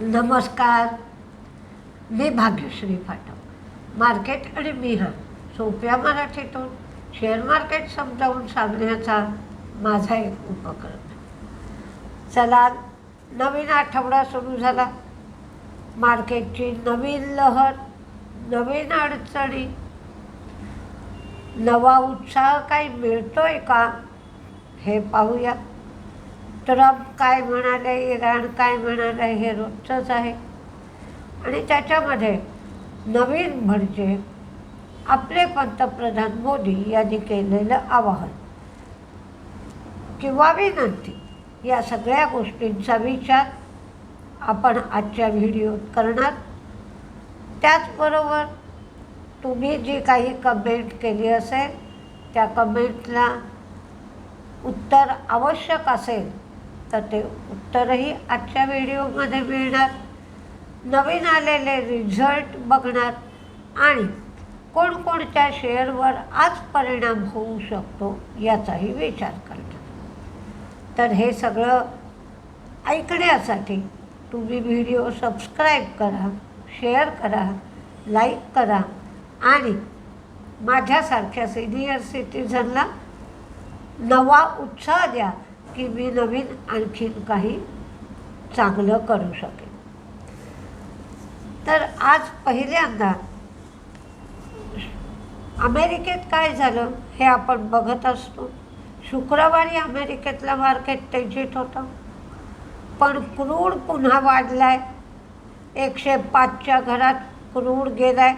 नमस्कार. मी भाग्यश्री फाटक. मार्केट आणि मी सोप्या मराठीतून शेअर मार्केट समजावून सांगण्याचा माझा एक उपक्रम. चला, नवीन आठवडा सुरू झाला. मार्केटची नवीन लहर, नवीन अडचणी, नवा उत्साह काही मिळतोय का हे पाहूया. ट्रम्प काय म्हणाले, इराण काय म्हणाले, हे रोजचंच आहे. आणि त्याच्यामध्ये नवीन म्हणजे आपले पंतप्रधान मोदी यांनी केलेलं आवाहन किंवा विनंती, या सगळ्या गोष्टींचा विचार आपण आजच्या व्हिडिओत करणार. त्याचबरोबर तुम्ही जी काही कमेंट केली असेल त्या कमेंटला उत्तर आवश्यक असेल तर ते उत्तरही आजच्या व्हिडिओमध्ये मिळणार. नवीन आलेले रिझल्ट बघणार आणि कोणकोणत्या शेअरवर आज परिणाम होऊ शकतो याचाही विचार करणार. तर हे सगळं ऐकण्यासाठी तुम्ही व्हिडिओ सबस्क्राईब करा, शेअर करा, लाईक करा आणि माझ्यासारख्या सिनियर सिटीझनला नवा उत्साह द्या की मी नवीन आणखीन काही चांगलं करू शकेन. तर आज पहिल्यांदा अमेरिकेत काय झालं हे आपण बघत असतो. शुक्रवारी अमेरिकेतलं मार्केट तेजीत होतं, पण क्रूड पुन्हा वाढलाय. 105च्या घरात क्रूड गेलाय.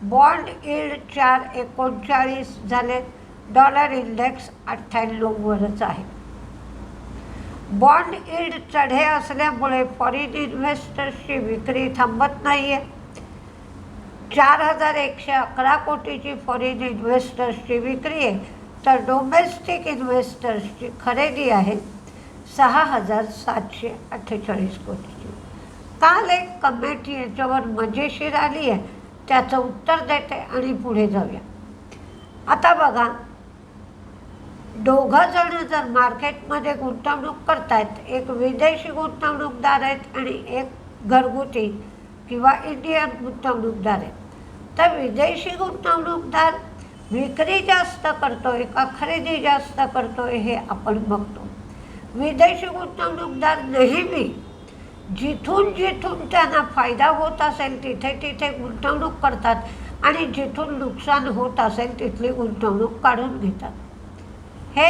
बॉन्ड यील्ड 4.39 झाले. डॉलर इंडेक्स 98वरच आहे. बॉन्ड यील्ड चढे असल्यामुळे फॉरेन इन्व्हेस्टर्सची विक्री थांबत नाही आहे. 4,111 कोटीची फॉरेन इन्व्हेस्टर्सची विक्री आहे, तर डोमेस्टिक इन्व्हेस्टर्सची खरेदी आहे 6,748 कोटीची. काल एक कमेंट याच्यावर मजेशीर आली आहे, त्याचं उत्तर देते आणि पुढे जाऊया. आता बघा, दोघं जण जर मार्केटमध्ये गुंतवणूक करतायत, एक विदेशी गुंतवणूकदार आहेत आणि एक घरगुती किंवा इंडियन गुंतवणूकदार आहेत, तर विदेशी गुंतवणूकदार विक्री जास्त करतोय का खरेदी जास्त करतोय हे आपण बघतो. विदेशी गुंतवणूकदार नेहमी जिथून जिथून त्यांना फायदा होत असेल तिथे तिथे गुंतवणूक करतात आणि जिथून नुकसान होत असेल तिथली गुंतवणूक काढून घेतात. हे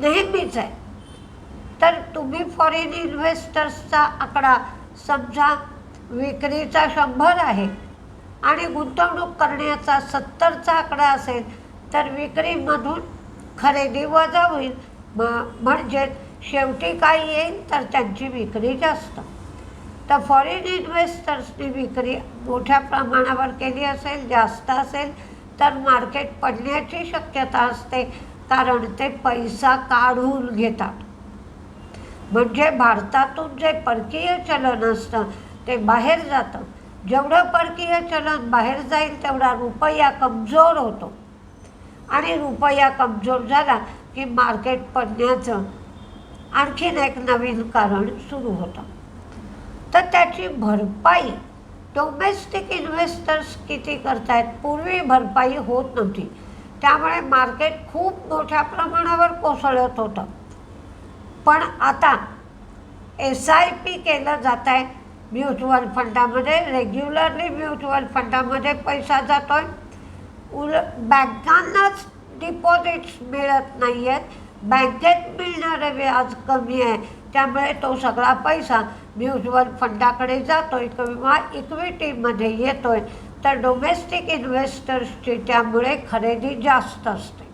नेहमीच आहे. तर तुम्ही फॉरेन इन्व्हेस्टर्सचा आकडा समजा विक्रीचा 100 आहे आणि गुंतवणूक करण्याचा 70चा आकडा असेल, तर विक्रीमधून खरेदी वजा होईल. म्हणजे शेवटी काय येईल तर त्यांची विक्री जास्त. तर फॉरेन इन्व्हेस्टर्सनी विक्री मोठ्या प्रमाणावर केली असेल, जास्त असेल, तर मार्केट पडण्याची शक्यता असते, कारण ते पैसा काढून घेतात. म्हणजे भारतातून जे परकीय चलन असतं ते बाहेर जातं. जेवढं परकीय चलन बाहेर जाईल तेवढा रुपया कमजोर होतो आणि रुपया कमजोर झाला की मार्केट पडण्याचं आणखीन एक नवीन कारण सुरू होतं. तर त्याची भरपाई डोमेस्टिक इन्व्हेस्टर्स किती करतायत? पूर्वी भरपाई होत नव्हती, त्यामुळे मार्केट खूप मोठ्या प्रमाणावर कोसळत होतं. पण आता SIP केलं जात आहे म्युच्युअल फंडामध्ये. रेग्युलरली म्युच्युअल फंडामध्ये पैसा जातो आहे. बँकांनाच डिपॉझिट्स मिळत नाही आहेत. बँकेत मिळणारे व्याज कमी आहे, त्यामुळे तो सगळा पैसा म्युच्युअल फंडाकडे जातो आहे किंवा इक्विटीमध्ये येतो आहे. तर डोमेस्टिक इन्व्हेस्टर्सची त्यामुळे खरेदी जास्त असते.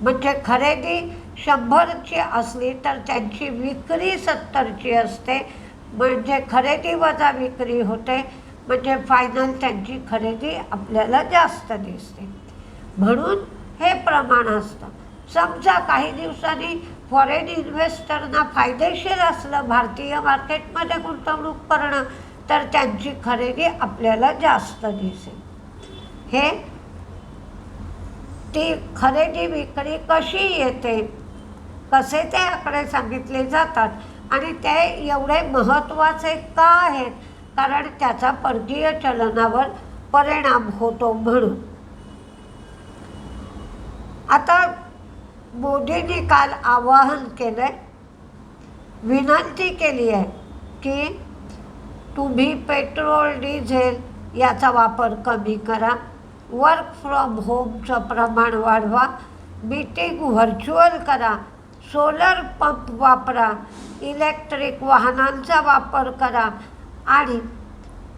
म्हणजे खरेदी 100ची असली तर त्यांची विक्री 70ची असते. म्हणजे खरेदी वजा विक्री होते, म्हणजे फायनल त्यांची खरेदी आपल्याला जास्त दिसते. म्हणून हे प्रमाण असतं. समजा काही दिवसांनी फॉरेन इन्व्हेस्टरना फायदेशीर असलं भारतीय मार्केटमध्ये गुंतवणूक करणं, तर त्यांची खरेदी आपल्याला जास्त दिसेल. हे ती खरेदी विक्री कशी येते, कसे ते आकडे सांगितले जातात आणि ते एवढे महत्त्वाचे का आहेत? कारण त्याचा परकीय चलनावर परिणाम होतो म्हणून. आता मोदींनी काल आवाहन केलं, विनंती केली आहे की तुम्ही पेट्रोल डिझेल याचा वापर कमी करा, वर्क फ्रॉम होमचं प्रमाण वाढवा, मीटिंग व्हर्च्युअल करा, सोलर पंप वापरा, इलेक्ट्रिक वाहनांचा वापर करा आणि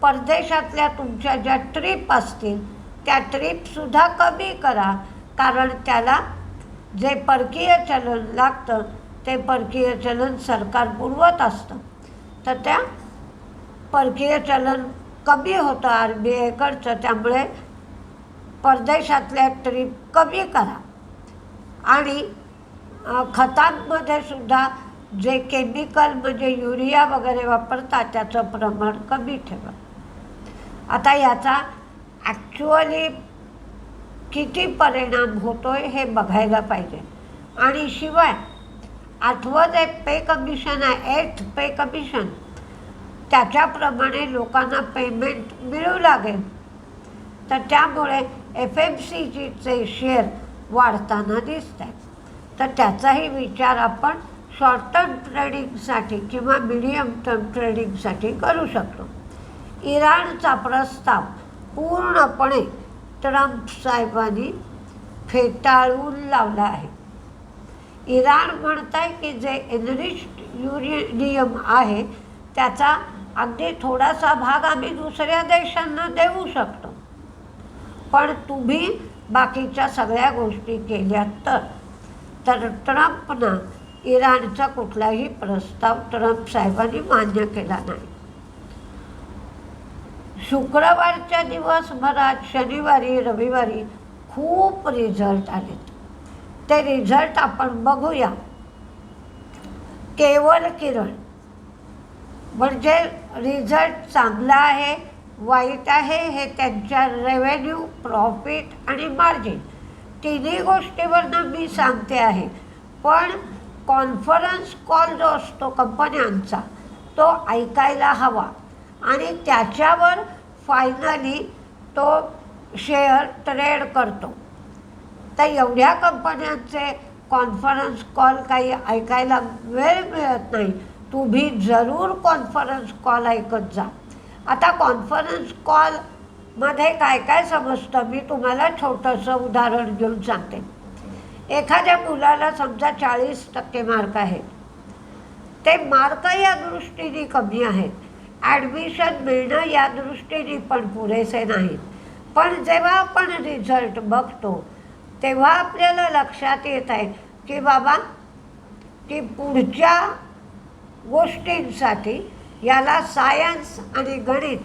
परदेशातल्या तुमच्या ज्या ट्रिप असतील त्या ट्रिपसुद्धा कमी करा. कारण त्याला जे परकीय चलन लागतं ते परकीय चलन सरकार पुरवत असतं, तर त्या परकीय चलन कमी होतं RBIकडचं. त्यामुळे परदेशातल्या ट्रिप कमी करा आणि खतांमध्ये सुद्धा जे केमिकल म्हणजे युरिया वगैरे वापरतात त्याचं प्रमाण कमी ठेवा. आता याचा ॲक्च्युअली किती परिणाम होतो आहे हे बघायला पाहिजे. आणि शिवाय 8वं जे पे कमिशन आहे, 8th पे कमिशन, त्याच्याप्रमाणे लोकांना पेमेंट मिळू लागेल. तर त्यामुळे FMCGचे शेअर वाढताना दिसत आहेत. तर त्याचाही विचार आपण शॉर्ट टर्म ट्रेडिंगसाठी किंवा मिडियम टर्म ट्रेडिंगसाठी करू शकतो. इराणचा प्रस्ताव पूर्णपणे ट्रम्प साहेबांनी फेटाळून लावला आहे. इराण म्हणत आहे की जे एनरिच्ड युरेनियम आहे त्याचा अगदी थोडासा भाग आम्ही दुसऱ्या देशांना देऊ शकतो, पण तुम्ही बाकीच्या सगळ्या गोष्टी केल्या तर ट्रम्पनं इराणचा कुठलाही प्रस्ताव ट्रम्प साहेबांनी मान्य केला नाही. शुक्रवारच्या दिवसभरात शनिवारी रविवारी खूप रिझल्ट आले. ते रिझल्ट आपण बघूया. केवल किरण म्हणजे रिझल्ट चांगला आहे, वाईट आहे हे त्यांच्या रेव्हेन्यू, प्रॉफिट आणि मार्जिन तिन्ही गोष्टीवरनं मी सांगते आहे. पण कॉन्फरन्स कॉल जो असतो कंपन्यांचा तो ऐकायला हवा आणि त्याच्यावर फायनली तो शेअर ट्रेड करतो. तर एवढ्या कंपन्यांचे कॉन्फरन्स कॉल काही ऐकायला वेळ मिळत नाही. तुम्ही जरूर कॉन्फरन्स कॉल ऐकत जा. आता कॉन्फरन्स कॉलमध्ये काय काय समजतं मी तुम्हाला छोटंसं उदाहरण घेऊन सांगते. एखाद्या मुलाला समजा 40% मार्क आहेत. ते मार्क या दृष्टीने कमी आहेत, ॲडमिशन मिळणं या दृष्टीने पण पुरेसे नाहीत. पण जेव्हा आपण रिझल्ट बघतो तेव्हा आपल्याला लक्षात येत आहे की बाबा की पुढच्या गोष्टींसाठी याला सायन्स आणि गणित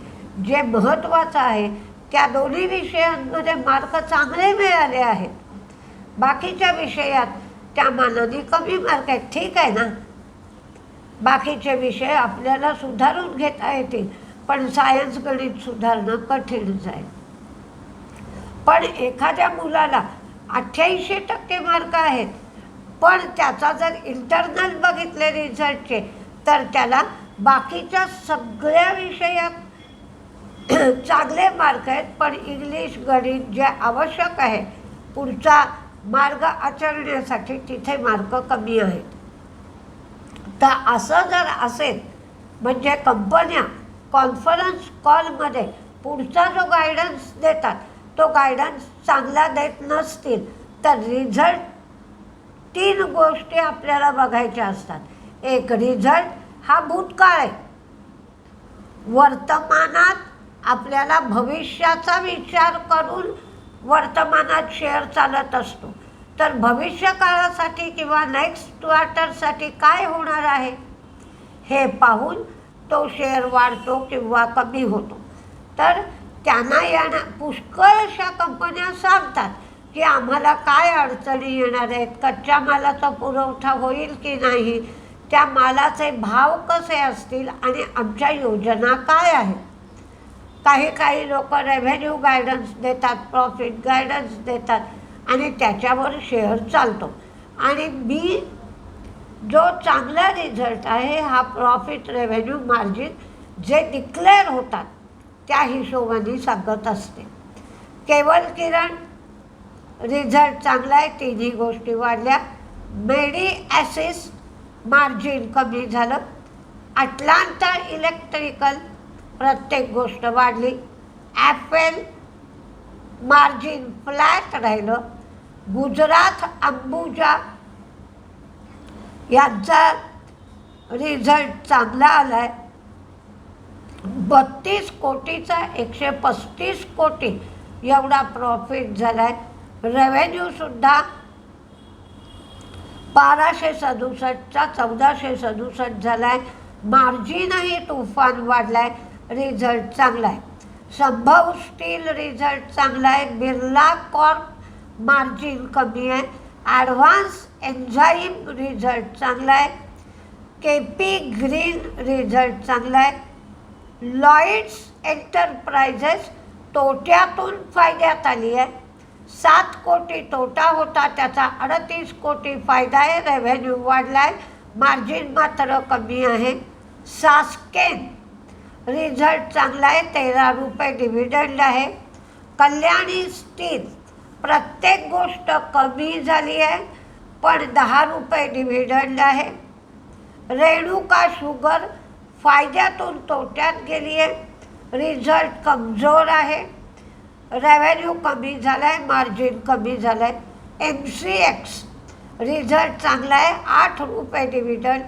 जे महत्त्वाचं आहे त्या दोन्ही विषयांमध्ये मार्क चांगले मिळाले आहेत. बाकीच्या विषयात त्या मानाने कमी मार्क आहेत. ठीक आहे ना, बाकीचे विषय आपल्याला सुधारून घेता येतील, पण सायन्स गणित सुधारणं कठीणच आहे. पण एखाद्या मुलाला 88% मार्क आहेत, पण त्याचा जर इंटरनल बघितले रिझल्टचे तर त्याला बाकीच्या सगळ्या विषयात चांगले मार्क आहेत, पण इंग्लिश गणित जे आवश्यक आहे पुढचा मार्ग आचरण्यासाठी तिथे मार्क कमी आहेत. तर असं जर असेल म्हणजे कंपन्या कॉन्फरन्स कॉलमध्ये पुढचा जो गायडन्स देतात तो गायडन्स चांगला देत नसतील तर रिझल्ट 3 गोष्टी आपल्याला बघायच्या असतात. एक, रिझल्ट हा भूतकाळ आहे. वर्तमानात आपल्याला भविष्याचा विचार करून वर्तमानात शेअर चालत असतो. तर भविष्य काळासाठी किंवा नेक्स्ट क्वार्टरसाठी काय होणार आहे हे पाहून तो शेअर वाढतो किंवा कमी होतो. तर त्यांना पुष्कळशा कंपन्या सांगतात की आम्हाला काय अडचणी येणार आहेत, कच्च्या मालाचा पुरवठा होईल की नाही, त्या मालाचे भाव कसे असतील आणि आमच्या योजना काय आहेत. काही लोक रेव्हेन्यू गायडन्स देतात, प्रॉफिट गायडन्स देतात आणि त्याच्यावर शेअर चालतो. आणि मी जो चांगला रिझल्ट आहे हा प्रॉफिट रेव्हेन्यू मार्जिन जे डिक्लेअर होतात त्या हिशोबाने सांगत असते. केवल किरण रिझल्ट चांगला आहे, तिन्ही गोष्टी वाढल्या. मेडिॲसिस मार्जिन कमी झालं. अटलांटा इलेक्ट्रिकल प्रत्येक गोष्ट वाढली. ॲपेल मार्जिन फ्लॅट राहिलं. गुजरात अंबुजा यांचा रिझल्ट चांगला आला आहे. 32 कोटीचा 135 कोटी एवढा प्रॉफिट झाला आहे. रेव्हेन्यूसुद्धा 1267चा 1467 झाला आहे. मार्जिनही तुफान वाढला आहे. रिझल्ट चांगला आहे. संभव स्टील रिझल्ट चांगला आहे. बिर्ला कॉर्प मार्जिन कमी आहे. ॲडव्हान्स एन्झाईम रिझल्ट चांगला आहे. केपी ग्रीन रिझल्ट चांगला आहे. लॉईड्स एंटरप्राइजेस तोट्यातून फायद्यात आली आहे. 7 कोटी तोटा होता, त्याचा 38 कोटी फायदा आहे. रेव्हेन्यू वाढला आहे. मार्जिन मात्र कमी आहे. सास्केन रिझल्ट चांगला आहे. 13 रुपये डिव्हिडंड आहे. कल्याणी स्टील प्रत्येक गोष्ट कमी झाली आहे पण 10 रुपये डिव्हिडंड आहे. रेणुका शुगर फायद्यातून तोट्यात गेली आहे. रिझल्ट कमजोर आहे. रेव्हेन्यू कमी झाला आहे. मार्जिन कमी झालं आहे. MCX रिझल्ट चांगला आहे. 8 रुपये डिव्हिडंड.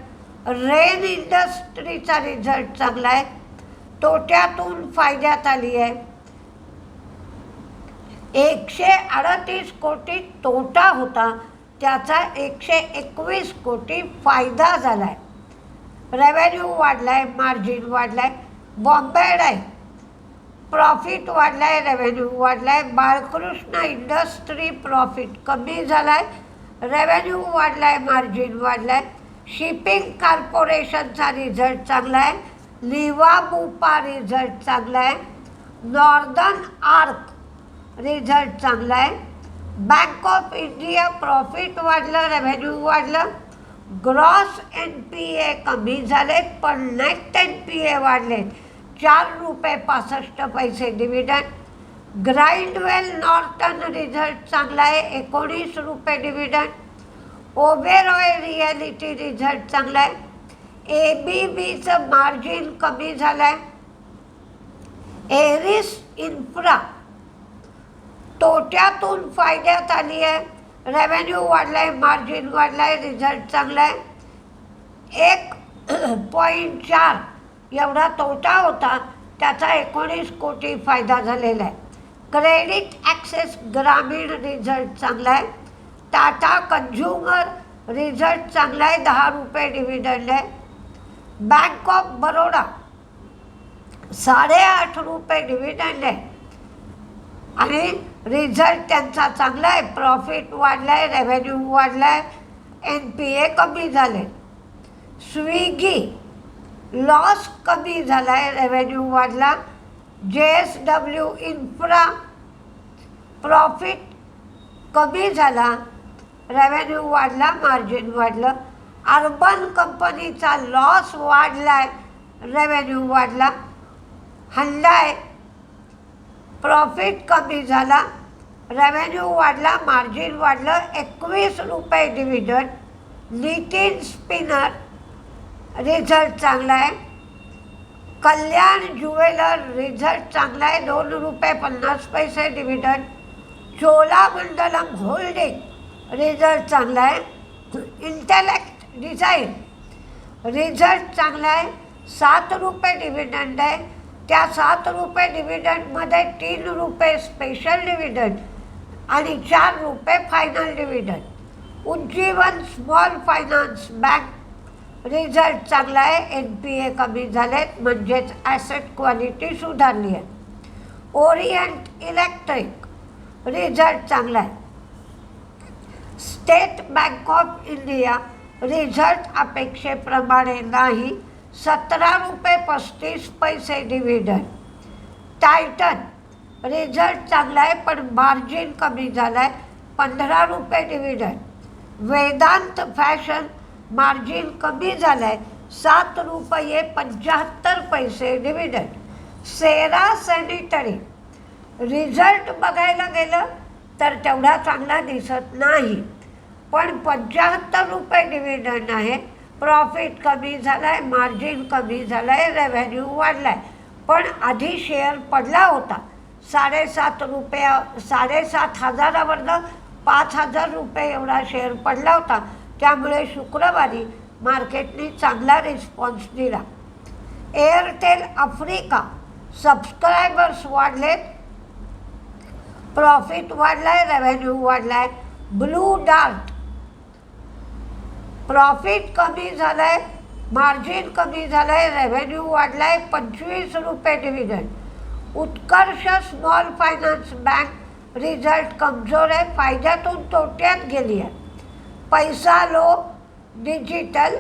रेन इंडस्ट्रीचा रिझल्ट चांगला आहे. तोट्यातून फायद्यात आली आहे. 138 कोटी तोटा होता, त्याचा 121 कोटी फायदा झाला आहे. रेव्हेन्यू वाढला आहे. मार्जिन वाढला आहे. बॉम्बे डाय प्रॉफिट वाढला आहे. रेव्हेन्यू वाढला आहे. बाळकृष्ण इंडस्ट्री प्रॉफिट कमी झाला आहे. रेव्हेन्यू वाढला आहे. मार्जिन वाढला आहे. शिपिंग कॉर्पोरेशनचा रिझल्ट चांगला आहे. लिवा बुपा रिझल्ट चांगला आहे. नॉर्दर्न आर्क रिझल्ट चांगला आहे. बँक ऑफ इंडिया प्रॉफिट वाढलं, रेव्हेन्यू वाढलं. ग्रॉस NPA कमी झालेत पण नेट NPA वाढलेत. 4 रुपये 65 पैसे डिव्हिडंड. ग्राइंडवेल नॉर्टन रिझल्ट चांगला आहे. 19 रुपये डिव्हिडंड. ओबेरॉय रिॲलिटी रिझल्ट चांगला आहे. ABBचं मार्जिन कमी झालं आहे. एरिस इन्फ्रा तोट्यातून फायद्यात आली आहे. रेव्हेन्यू वाढला आहे. मार्जिन वाढला आहे. रिझल्ट चांगला आहे. 1.4 एवढा तोटा होता, त्याचा 19 कोटी फायदा झालेला आहे. क्रेडिट ॲक्सेस ग्रामीण रिझल्ट चांगला आहे. टाटा कंझ्युमर रिझल्ट चांगला आहे. 10 रुपये डिव्हिडंड आहे. बँक ऑफ बरोडा 8.5 रुपये डिव्हिडंड आहे आणि रिझल्ट त्यांचा चांगला आहे. प्रॉफिट वाढला आहे. रेव्हेन्यू वाढला आहे. NPA कमी झाले. स्विगी लॉस कमी झाला आहे. रेव्हेन्यू वाढला. JSW इन्फ्रा प्रॉफिट कमी झाला. रेव्हेन्यू वाढला. मार्जिन वाढलं. अर्बन कंपनीचा लॉस वाढला आहे. रेव्हेन्यू वाढला. हंडाय प्रॉफिट कमी झाला. रेव्हेन्यू वाढला. मार्जिन वाढलं. 21 रुपये डिव्हिडंड. नितीन स्पिनर रिझल्ट चांगला आहे. कल्याण ज्वेलर रिझल्ट चांगला आहे. 2 रुपये 50 पैसे डिव्हिडंड. चोलामंडलम होल्डिंग रिझल्ट चांगला आहे. इंटेलेक्ट डिझाईन रिझल्ट चांगला आहे. 7 रुपये डिव्हिडंड आहे. त्या 7 रुपये डिव्हिडंडमध्ये 3 रुपये स्पेशल डिव्हिडंड आणि 4 रुपये final dividend. Ujjivan small finance bank result चांगला आहे. NPA कमी झालेत म्हणजेच ॲसेट क्वालिटी सुधारली आहे. ओरिएंट इलेक्ट्रिक रिझल्ट चांगला आहे. State bank of India result अपेक्षेप्रमाणे नाही. 17 रुपये 35 पैसे डिव्हिडंड. टायटन रिझल्ट चांगला आहे पण मार्जिन कमी झाला आहे. 15 रुपये डिव्हिडंड. वेदांत फॅशन मार्जिन कमी झालं आहे, 7 रुपये 75 पैसे डिव्हिडंड. सेरा सॅनिटरी रिझल्ट बघायला गेलं तर तेवढा चांगला दिसत नाही, पण 75 रुपये डिव्हिडंड आहे. प्रॉफिट कमी झाला आहे, मार्जिन कमी झालं आहे, रेव्हेन्यू वाढला आहे. पण आधी शेअर पडला होता 7,500वरनं 5,000 रुपये एवढा शेअर पडला होता. त्यामुळे शुक्रवारी मार्केटने चांगला रिस्पॉन्स दिला. एअरटेल आफ्रिका सबस्क्रायबर्स वाढले, प्रॉफिट वाढला आहे, रेव्हेन्यू वाढला आहे. ब्लू डार्ट प्रॉफिट कमी झालं आहे, मार्जिन कमी झालं आहे, रेव्हेन्यू वाढला आहे, 25 रुपये डिव्हिडंड. उत्कर्ष स्मॉल फायनान्स बँक रिझल्ट कमजोर आहे, फायद्यातून तोट्यात गेली आहे. पैसालो डिजिटल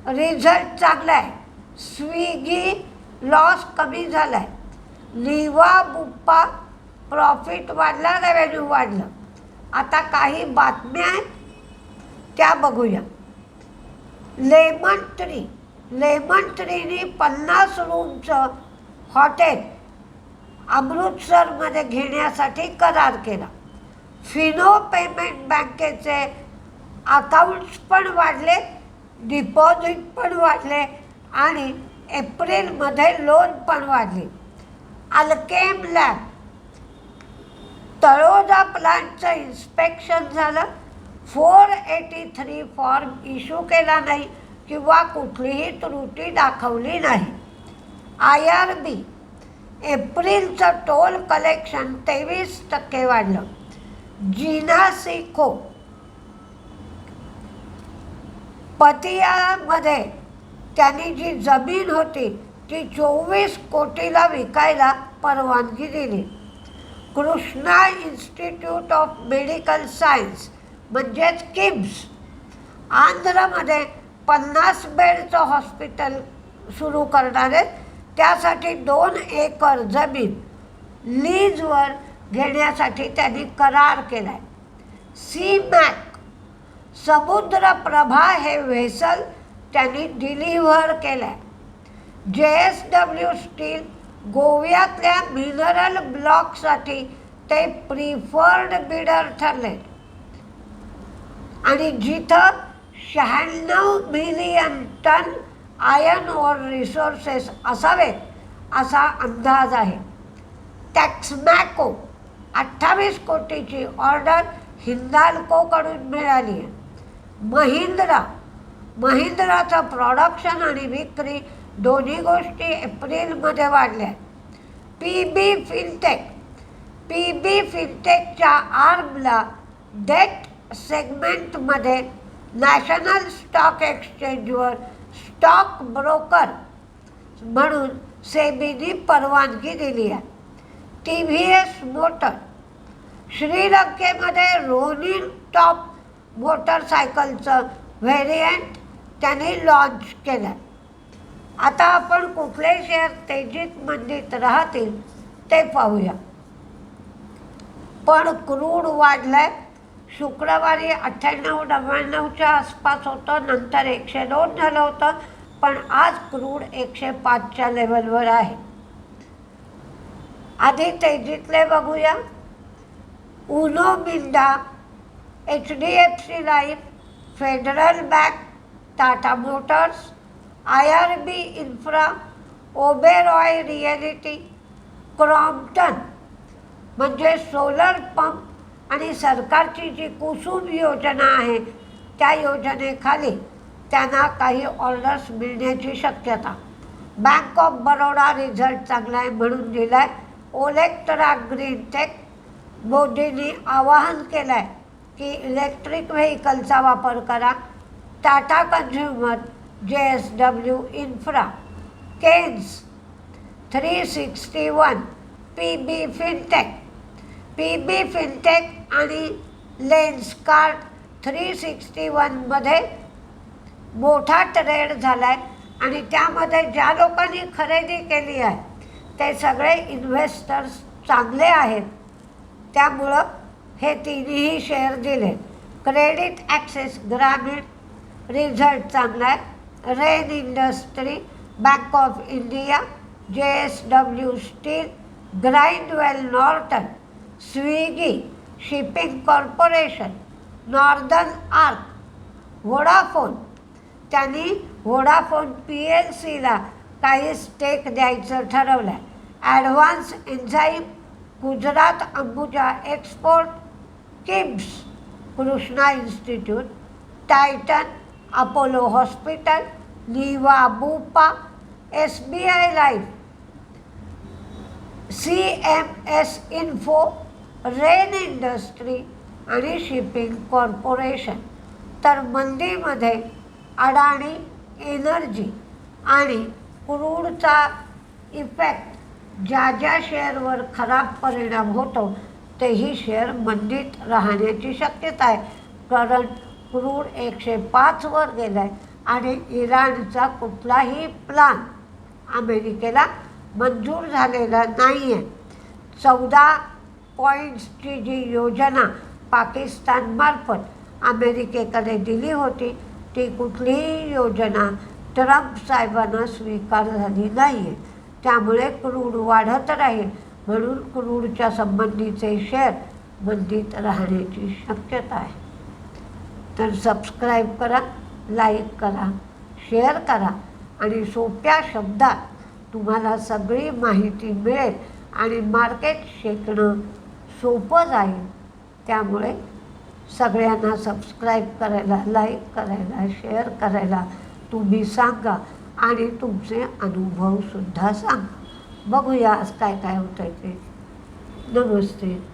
रिझल्ट चांगला आहे. स्विगी लॉस कमी झाला आहे. लिवा बुप्पा प्रॉफिट वाढला, रेव्हेन्यू वाढलं. आता काही बातम्या आहेत त्या बघूया. लेमन ट्रीने 50 रूमचं हॉटेल अमृतसरमध्ये घेण्यासाठी करार केला. फिनो पेमेंट बँकेचे अकाउंट्स पण वाढले, डिपॉझिट पण वाढले आणि एप्रिलमध्ये लोन पण वाढले. अल्केम लॅब तळोजा प्लांटचं इन्स्पेक्शन झालं. 483 फॉर्म इश्यू केला नाही किंवा कुठलीही त्रुटी दाखवली नाही. IRB एप्रिलचं टोल कलेक्शन 23% वाढलं. जिनासिको पतियामध्ये त्यांनी जी जमीन होती ती 24 कोटीला विकायला परवानगी दिली. Krishna institute of medical science म्हणजेच किम्स आंध्रमध्ये 50 बेडचं हॉस्पिटल सुरू करणार आहेत. त्यासाठी 2 एकर जमीन लीजवर घेण्यासाठी त्यांनी करार केला आहे. सीमॅक समुद्रप्रभा हे व्हेसल त्यांनी डिलिव्हर केलं आहे. JSW स्टील गोव्यातल्या मिनरल ब्लॉकसाठी ते प्रिफर्ड बिडर ठरले आणि जिथं 96 million ton iron ore resources असावेत असा अंदाज आहे. टॅक्समॅको 28 कोटीची ऑर्डर हिंदाल्कोकडून मिळाली आहे. महिंद्राचं प्रोडक्शन आणि विक्री दोन्ही गोष्टी एप्रिलमध्ये वाढल्या. पीबी फिनटेकच्या आर्मला डेट सेगमेंटमध्ये नॅशनल स्टॉक एक्सचेंजवर स्टॉक ब्रोकर म्हणून सेबीने परवानगी दिली आहे. TVS मोटर श्रीलंकेमध्ये रोनिन टॉप मोटरसायकलचं व्हेरियंट त्यांनी लॉन्च केलं. आता आपण कुठले शेअर तेजीत मंदीत राहतील ते पाहूया. पण क्रूड वाढलाय. शुक्रवारी 98-99च्या आसपास होतं, नंतर 102 झालं होतं, पण आज क्रूड 105च्या लेवलवर आहे. आधी तेजीतले बघूया. Uno Minda, HDFC life, federal bank, Tata Motors, IRB infra, Oberoi reality, Crompton म्हणजे सोलर पंप आणि सरकारची जी कुसुम योजना आहे त्या योजनेखाली त्यांना काही ऑर्डर्स मिळण्याची शक्यता. बँक ऑफ बरोडा रिझल्ट चांगला आहे म्हणून दिला आहे. ओलेक्ट्रा ग्रीनटेक मोदींनी आवाहन केलं आहे की इलेक्ट्रिक व्हेकलचा वापर करा. Tata consumer, JSW infra, Kaynes 361, PB fintech आणि लेन्सकार्ट 361मध्ये मोठा ट्रेड झाला आहे आणि त्यामध्ये ज्या लोकांनी खरेदी केली आहे ते सगळे इन्व्हेस्टर्स चांगले आहेत. त्यामुळं हे तिन्ही शेअर दिले. क्रेडिट ॲक्सेस ग्रामीण रिझल्ट चांगला आहे. Rain industry, Bank of India, JSW steel, Grindwell Norton, Swiggy, shipping corporation, Northern Arc, Vodafone. त्यांनी व्होडाफोन PLCला काही स्टेक द्यायचं ठरवलं आहे. Advance enzyme, Gujarat Ambuja export, KIMS, Krishna institute, Titan, Apollo hospital, Niva Bupa, SBI life, CMS info, Rain industry आणि शिपिंग कॉर्पोरेशन. तर मंदीमध्ये अडाणी एनर्जी आणि क्रूडचा इफेक्ट ज्या ज्या शेअरवर खराब परिणाम होतो तेही शेअर मंदीत राहण्याची शक्यता आहे. कारण क्रूड 105 वर गेला आहे आणि इराणचा कुठलाही प्लान अमेरिकेला मंजूर झालेला नाही आहे. 14 पॉईंट्सची जी योजना पाकिस्तानमार्फत अमेरिकेकडे दिली होती ती कुठलीही योजना ट्रम्प साहेबांना स्वीकार झाली नाही आहे. त्यामुळे क्रूड वाढत राहील, म्हणून क्रूडच्या संबंधीचे शेअर मंदीत राहण्याची शक्यता आहे. तर सबस्क्राईब करा, लाईक करा, शेअर करा आणि सोप्या शब्दात तुम्हाला सगळी माहिती मिळेल आणि मार्केट शिकणं सोपं जाईल. त्यामुळे सगळ्यांना सबस्क्राईब करायला, लाईक करायला, शेअर करायला तुम्ही सांगा आणि तुमचे अनुभवसुद्धा सांगा. बघूया आज काय काय होतं आहे ते. नमस्ते.